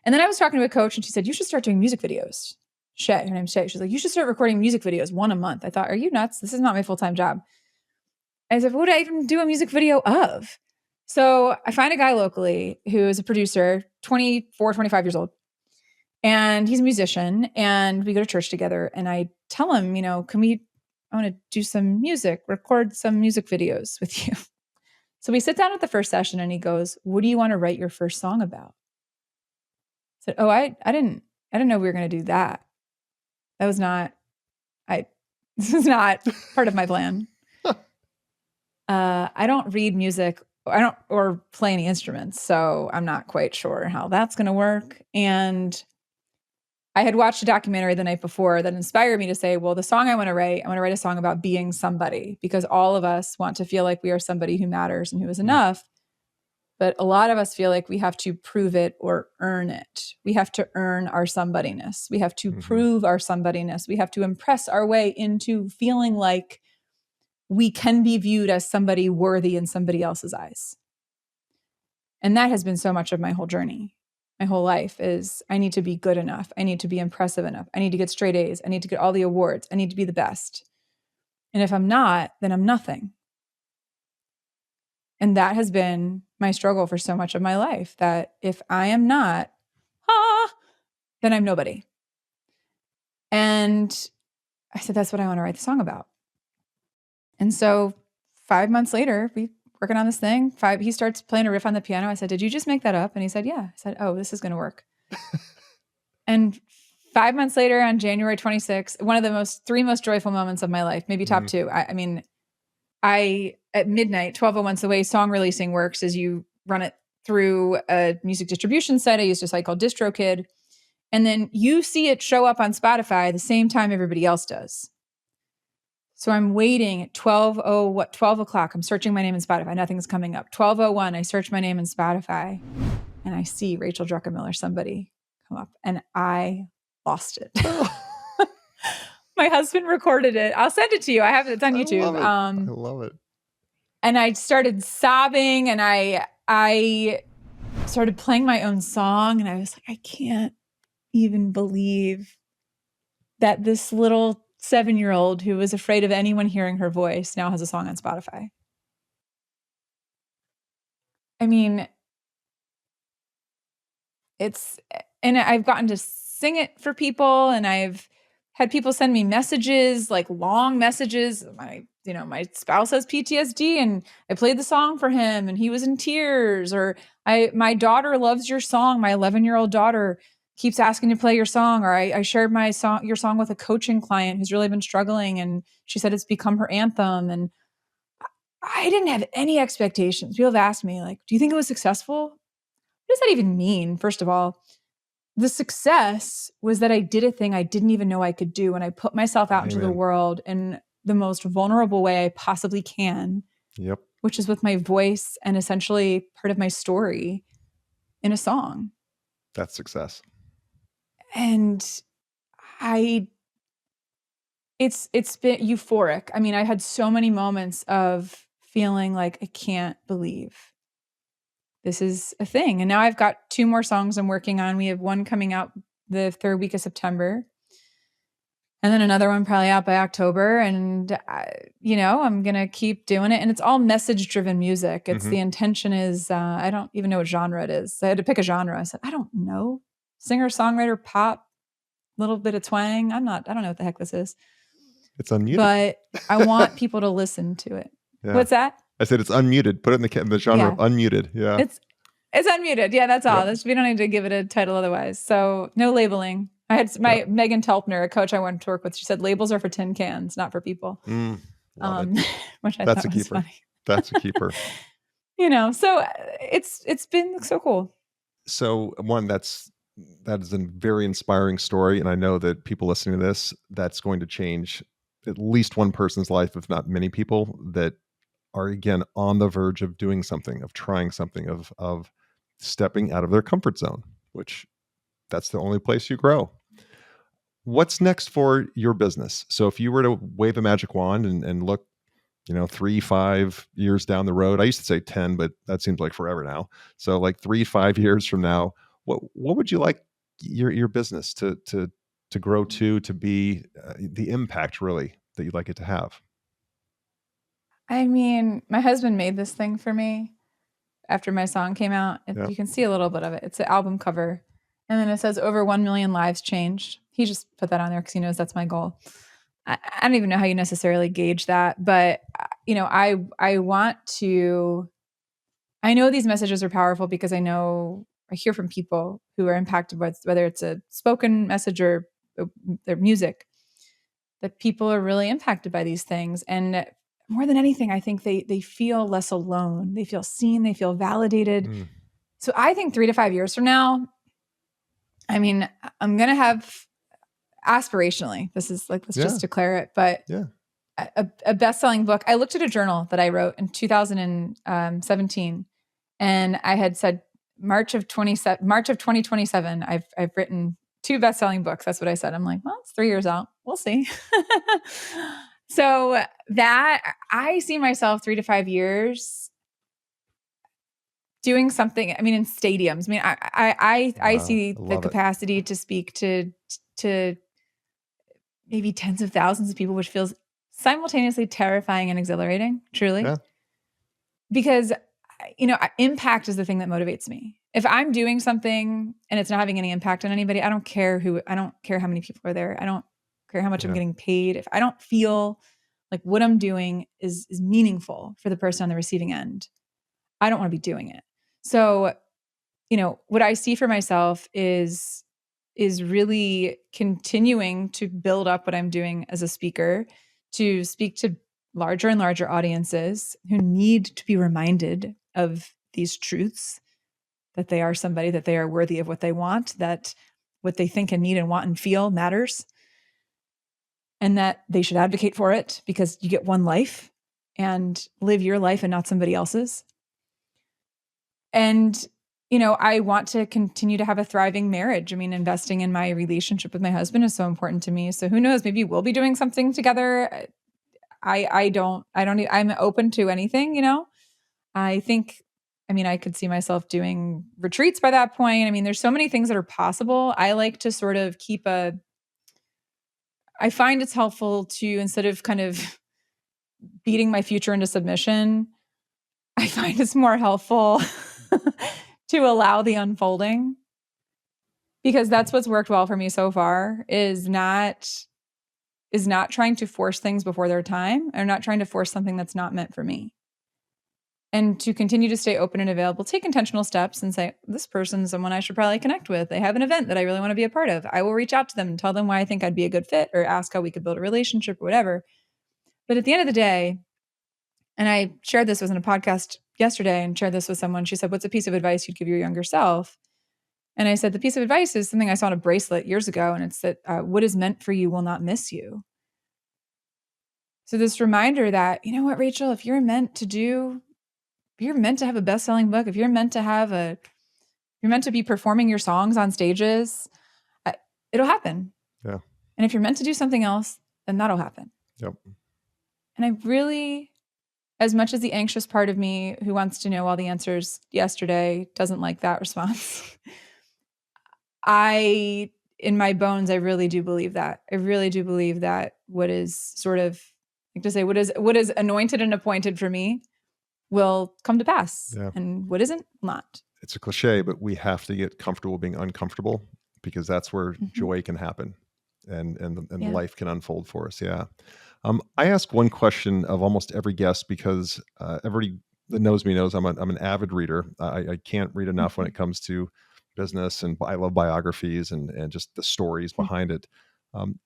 Speaker 2: And then I was talking to a coach, and she said, you should start doing music videos. Shay, her name's Shay. She's like, you should start recording music videos, 1 a month. I thought, are you nuts? This is not my full-time job. I said, what would I even do a music video of? So I find a guy locally who is a producer, 24, 25 years old. And he's a musician, and we go to church together. And I tell him, I want to do some music, record some music videos with you. So we sit down at the first session, and he goes, what do you want to write your first song about? I said, oh, I didn't know we were going to do that. That was not, this is not part of my plan. I don't read music. Or play any instruments. So I'm not quite sure how that's going to work. And I had watched a documentary the night before that inspired me to say, well, the song I want to write a song about being somebody, because all of us want to feel like we are somebody who matters and who is enough. But a lot of us feel like we have to prove it or earn it. We have to earn our somebodyness. We have to prove our somebodyness. We have to impress our way into feeling like we can be viewed as somebody worthy in somebody else's eyes. And that has been so much of my whole journey. My whole life is I need to be good enough. I need to be impressive enough. I need to get straight A's. I need to get all the awards. I need to be the best. And if I'm not, then I'm nothing. And that has been my struggle for so much of my life, that if I am not, then I'm nobody. And I said, that's what I want to write the song about. And so 5 months later, we working on this thing. He starts playing a riff on the piano. I said, did you just make that up? And he said, yeah. I said, oh, this is going to work. And 5 months later, on January 26th, one of the three most joyful moments of my life, maybe top two. I at midnight, 12:01, the way song releasing works is you run it through a music distribution site. I used a site called DistroKid. And then you see it show up on Spotify the same time everybody else does. So I'm waiting at 12 o'clock. I'm searching my name in Spotify. Nothing's coming up. 12:01, I search my name in Spotify, and I see Rachel Druckenmiller, somebody come up, and I lost it. My husband recorded it. I'll send it to you. I have it. It's on YouTube.
Speaker 1: I love it.
Speaker 2: And I started sobbing, and I started playing my own song, and I was like, I can't even believe that this little 7-year-old who was afraid of anyone hearing her voice now has a song on Spotify. I mean, and I've gotten to sing it for people, and I've had people send me messages, like long messages. My spouse has PTSD, and I played the song for him, and he was in tears. Or my daughter loves your song. My 11-year-old daughter keeps asking to play your song. Or I shared your song with a coaching client who's really been struggling, and she said it's become her anthem. And I didn't have any expectations. People have asked me, like, do you think it was successful? What does that even mean? First of all, the success was that I did a thing I didn't even know I could do. And I put myself out into the world in the most vulnerable way I possibly can.
Speaker 1: Yep.
Speaker 2: Which is with my voice and essentially part of my story in a song.
Speaker 1: That's success.
Speaker 2: And it's been euphoric. I mean, I had so many moments of feeling like I can't believe this is a thing. And now I've got 2 more songs I'm working on. We have one coming out the 3rd week of September, and then another one probably out by October. And I'm going to keep doing it. And it's all message driven music. It's the intention is, I don't even know what genre it is. I had to pick a genre. I said, I don't know. Singer, songwriter, pop, little bit of twang. I don't know what the heck this is.
Speaker 1: It's unmuted.
Speaker 2: But I want people to listen to it. Yeah. What's that?
Speaker 1: I said it's unmuted. Put it in the genre of unmuted. Yeah.
Speaker 2: It's unmuted. Yeah, that's all. We don't need to give it a title otherwise. So no labeling. I had Megan Telpner, a coach I wanted to work with. She said labels are for tin cans, not for people.
Speaker 1: Which
Speaker 2: I thought was funny.
Speaker 1: That's a keeper.
Speaker 2: So it's been so cool.
Speaker 1: So one, that is a very inspiring story. And I know that people listening to this, that's going to change at least one person's life, if not many people that are, again, on the verge of doing something, of trying something, of stepping out of their comfort zone, which that's the only place you grow. What's next for your business? So if you were to wave a magic wand and look, 3-5 years down the road, I used to say 10, but that seems like forever now. So like 3-5 years from now, what would you like your business to grow to be the impact really that you'd like it to have?
Speaker 2: I mean, my husband made this thing for me after my song came out.
Speaker 1: Yeah.
Speaker 2: You can see a little bit of it. It's an album cover. And then it says over 1 million lives changed. He just put that on there because he knows that's my goal. I don't even know how you necessarily gauge that, but I want to. I know these messages are powerful because I hear from people who are impacted by whether it's a spoken message or their music, that people are really impacted by these things. And more than anything, I think they feel less alone. They feel seen. They feel validated. So I think 3 to 5 years from now, I mean, I'm going to have aspirationally, this is like, let's just declare it, but a best-selling book. I looked at a journal that I wrote in 2017, and I had said March of 2027, I've written 2 best-selling books. That's what I said. I'm like, well, it's 3 years out. We'll see. So that I see myself 3 to 5 years doing something. I mean, in stadiums. I mean, I see the capacity to speak to maybe tens of thousands of people, which feels simultaneously terrifying and exhilarating, truly.
Speaker 1: Yeah.
Speaker 2: Because, impact is the thing that motivates me. If I'm doing something and it's not having any impact on anybody, I don't care how many people are there. I don't care how much I'm getting paid. If I don't feel like what I'm doing is meaningful for the person on the receiving end, I don't want to be doing it. So, what I see for myself is really continuing to build up what I'm doing as a speaker, to speak to larger and larger audiences who need to be reminded of these truths, that they are somebody, that they are worthy of what they want, that what they think and need and want and feel matters, and that they should advocate for it because you get one life, and live your life and not somebody else's. And I want to continue to have a thriving marriage. I mean, investing in my relationship with my husband is so important to me. So who knows, maybe we'll be doing something together. I'm open to anything, I think, I could see myself doing retreats by that point. I mean, there's so many things that are possible. I like to sort of I find it's helpful to, instead of kind of beating my future into submission, I find it's more helpful to allow the unfolding, because that's what's worked well for me so far, is not trying to force things before their time, or not trying to force something that's not meant for me. And to continue to stay open and available, take intentional steps and say, this person's someone I should probably connect with. They have an event that I really want to be a part of. I will reach out to them and tell them why I think I'd be a good fit, or ask how we could build a relationship or whatever. But at the end of the day, and I shared this, was in a podcast yesterday and shared this with someone. She said, what's a piece of advice you'd give your younger self? And I said, the piece of advice is something I saw on a bracelet years ago. And it's that what is meant for you will not miss you. So this reminder that, you know what, Rachel, if you're meant to have a best-selling book, if you're meant to be performing your songs on stages, it'll happen.
Speaker 1: Yeah.
Speaker 2: And if you're meant to do something else, then that'll happen.
Speaker 1: Yep.
Speaker 2: And I really, as much as the anxious part of me who wants to know all the answers yesterday doesn't like that response, in my bones, I really do believe that. I really do believe that what is sort of, like to say, what is anointed and appointed for me will come to pass.
Speaker 1: Yeah.
Speaker 2: And what isn't, will not.
Speaker 1: It's a cliche, but we have to get comfortable being uncomfortable, because that's where joy can happen and life can unfold for us. Yeah. I ask one question of almost every guest, because everybody that knows me knows I'm an avid reader. I can't read enough when it comes to business, and I love biographies and just the stories behind it.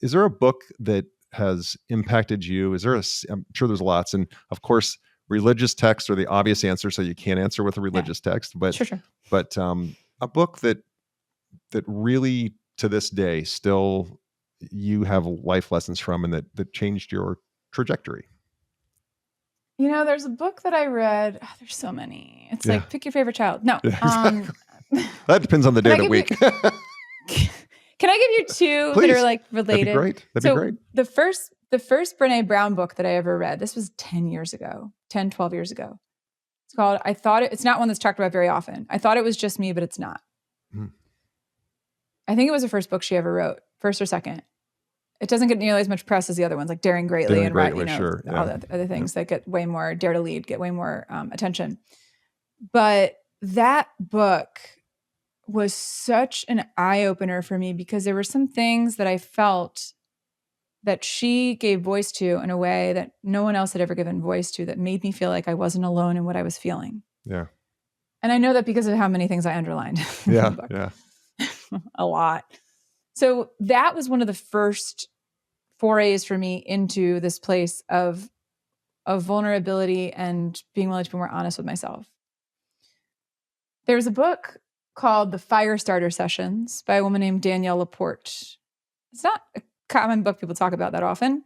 Speaker 1: Is there a book that has impacted you? I'm sure there's lots. And of course, religious texts are the obvious answer, so you can't answer with a religious text. But
Speaker 2: Sure.
Speaker 1: but a book that really to this day still you have life lessons from, and that changed your trajectory.
Speaker 2: There's a book that I read. Oh, there's so many. It's like pick your favorite child. No,
Speaker 1: exactly. That depends on the day of the week.
Speaker 2: Can I give you two Please. That are like related?
Speaker 1: That'd be great.
Speaker 2: The first Brene Brown book that I ever read, this was 12 years ago. It's called, it's not one that's talked about very often. I thought it was just me, but it's not. I think it was the first book she ever wrote, first or second. It doesn't get nearly as much press as the other ones, like Daring Greatly and all the other things that get way more, Dare to Lead, get way more attention. But that book was such an eye-opener for me because there were some things that I felt that she gave voice to in a way that no one else had ever given voice to, that made me feel like I wasn't alone in what I was feeling.
Speaker 1: Yeah.
Speaker 2: And I know that because of how many things I underlined in the book.
Speaker 1: Yeah.
Speaker 2: A lot. So that was one of the first forays for me into this place of vulnerability and being willing to be more honest with myself. There's a book called The Firestarter Sessions by a woman named Danielle Laporte. It's not a common book people talk about that often,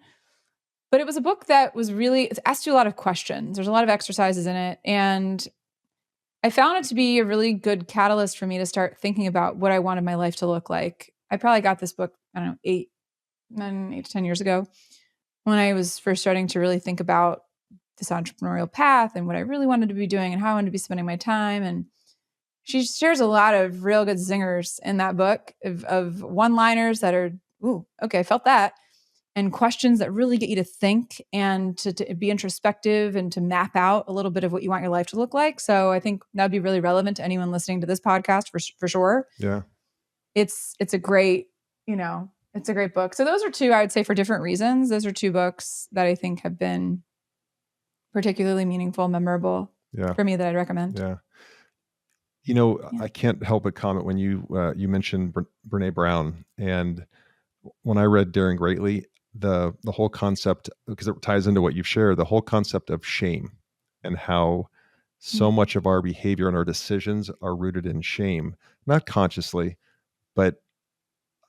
Speaker 2: but it was a book that was really, it asked you a lot of questions. There's a lot of exercises in it. And I found it to be a really good catalyst for me to start thinking about what I wanted my life to look like. I probably got this book, 8 to 10 years ago, when I was first starting to really think about this entrepreneurial path and what I really wanted to be doing and how I wanted to be spending my time. And she shares a lot of real good zingers in that book of one-liners that are, ooh, okay, I felt that. And questions that really get you to think and to be introspective and to map out a little bit of what you want your life to look like. So I think that would be really relevant to anyone listening to this podcast for sure.
Speaker 1: Yeah.
Speaker 2: It's a great, it's a great book. So those are two, I would say, for different reasons. Those are two books that I think have been particularly meaningful, memorable for me that I'd recommend.
Speaker 1: Yeah. I can't help but comment when you mentioned Brene Brown, and when I read Daring Greatly, the whole concept, because it ties into what you've shared, the whole concept of shame and how so much of our behavior and our decisions are rooted in shame, not consciously, but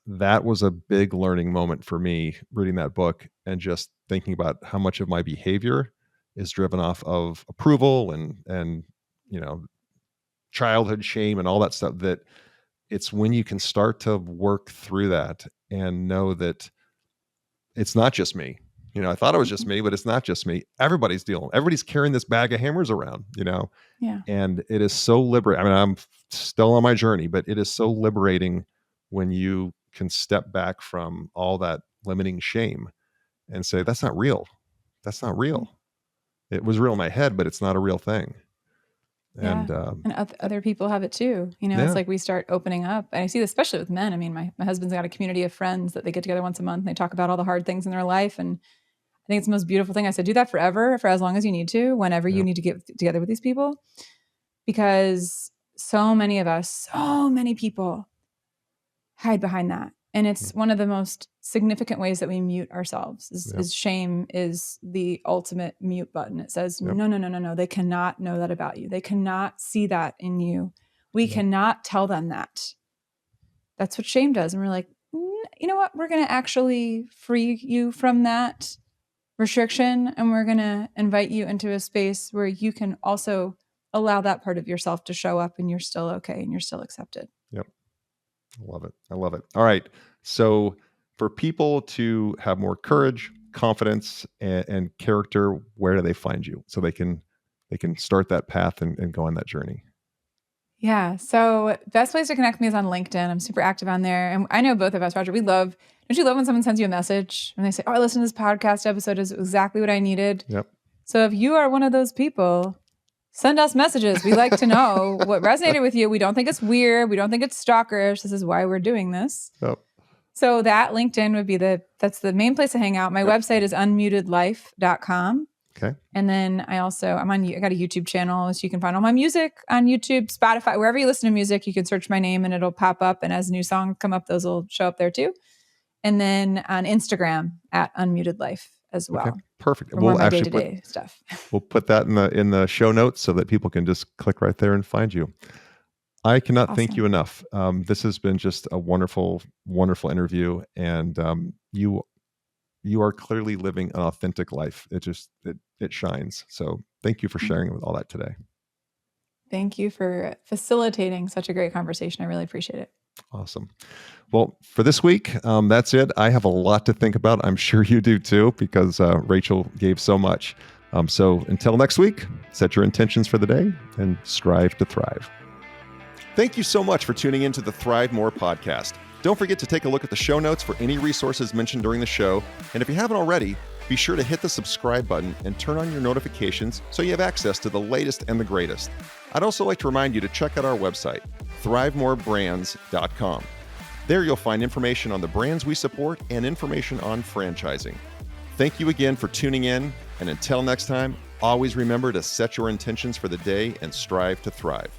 Speaker 1: that was a big learning moment for me reading that book and just thinking about how much of my behavior is driven off of approval and childhood shame and all that stuff, that it's when you can start to work through that and know that it's not just me. I thought it was just me, but it's not just me. Everybody's carrying this bag of hammers around,
Speaker 2: Yeah.
Speaker 1: And it is so liberating. I mean, I'm still on my journey, but it is so liberating when you can step back from all that limiting shame and say, that's not real. That's not real. It was real in my head, but it's not a real thing. And
Speaker 2: other people have it too. It's like we start opening up. And I see this especially with men. I mean, my husband's got a community of friends that they get together once a month and they talk about all the hard things in their life. And I think it's the most beautiful thing. I said, do that forever, for as long as you need to, whenever you need to get together with these people. Because so many people hide behind that. And it's one of the most significant ways that we mute ourselves is shame is the ultimate mute button. It says, no. They cannot know that about you. They cannot see that in you. We cannot tell them that. That's what shame does. And we're like, you know what? We're going to actually free you from that restriction. And we're going to invite you into a space where you can also allow that part of yourself to show up and you're still okay and you're still accepted.
Speaker 1: Yep. I love it. All right. So for people to have more courage, confidence, and character, where do they find you so they can start that path and go on that journey?
Speaker 2: Yeah. So best place to connect with me is on LinkedIn. I'm super active on there. And I know both of us, Roger, don't you love when someone sends you a message and they say, I listened to this podcast episode, is exactly what I needed.
Speaker 1: Yep.
Speaker 2: So if you are one of those people, send us messages. We like to know what resonated with you. We don't think it's weird. We don't think it's stalkerish. This is why we're doing this.
Speaker 1: Yep.
Speaker 2: So that LinkedIn would be that's the main place to hang out. My website is unmutedlife.com.
Speaker 1: Okay.
Speaker 2: And then I got a YouTube channel, so you can find all my music on YouTube, Spotify, wherever you listen to music, you can search my name and it'll pop up. And as new songs come up, those will show up there too. And then on Instagram at unmutedlife as well.
Speaker 1: Okay, perfect.
Speaker 2: For more of my day-to-day stuff.
Speaker 1: We'll put that in the show notes so that people can just click right there and find you. I cannot thank you enough. This has been just a wonderful, wonderful interview, and you are clearly living an authentic life. It shines. So thank you for sharing with all that today.
Speaker 2: Thank you for facilitating such a great conversation. I really appreciate it.
Speaker 1: Awesome. Well, for this week, that's it. I have a lot to think about. I'm sure you do too, because Rachel gave so much. So until next week, set your intentions for the day and strive to thrive. Thank you so much for tuning into the ThriveMore podcast. Don't forget to take a look at the show notes for any resources mentioned during the show. And if you haven't already, be sure to hit the subscribe button and turn on your notifications so you have access to the latest and the greatest. I'd also like to remind you to check out our website, ThriveMoreBrands.com. There you'll find information on the brands we support and information on franchising. Thank you again for tuning in. And until next time, always remember to set your intentions for the day and strive to thrive.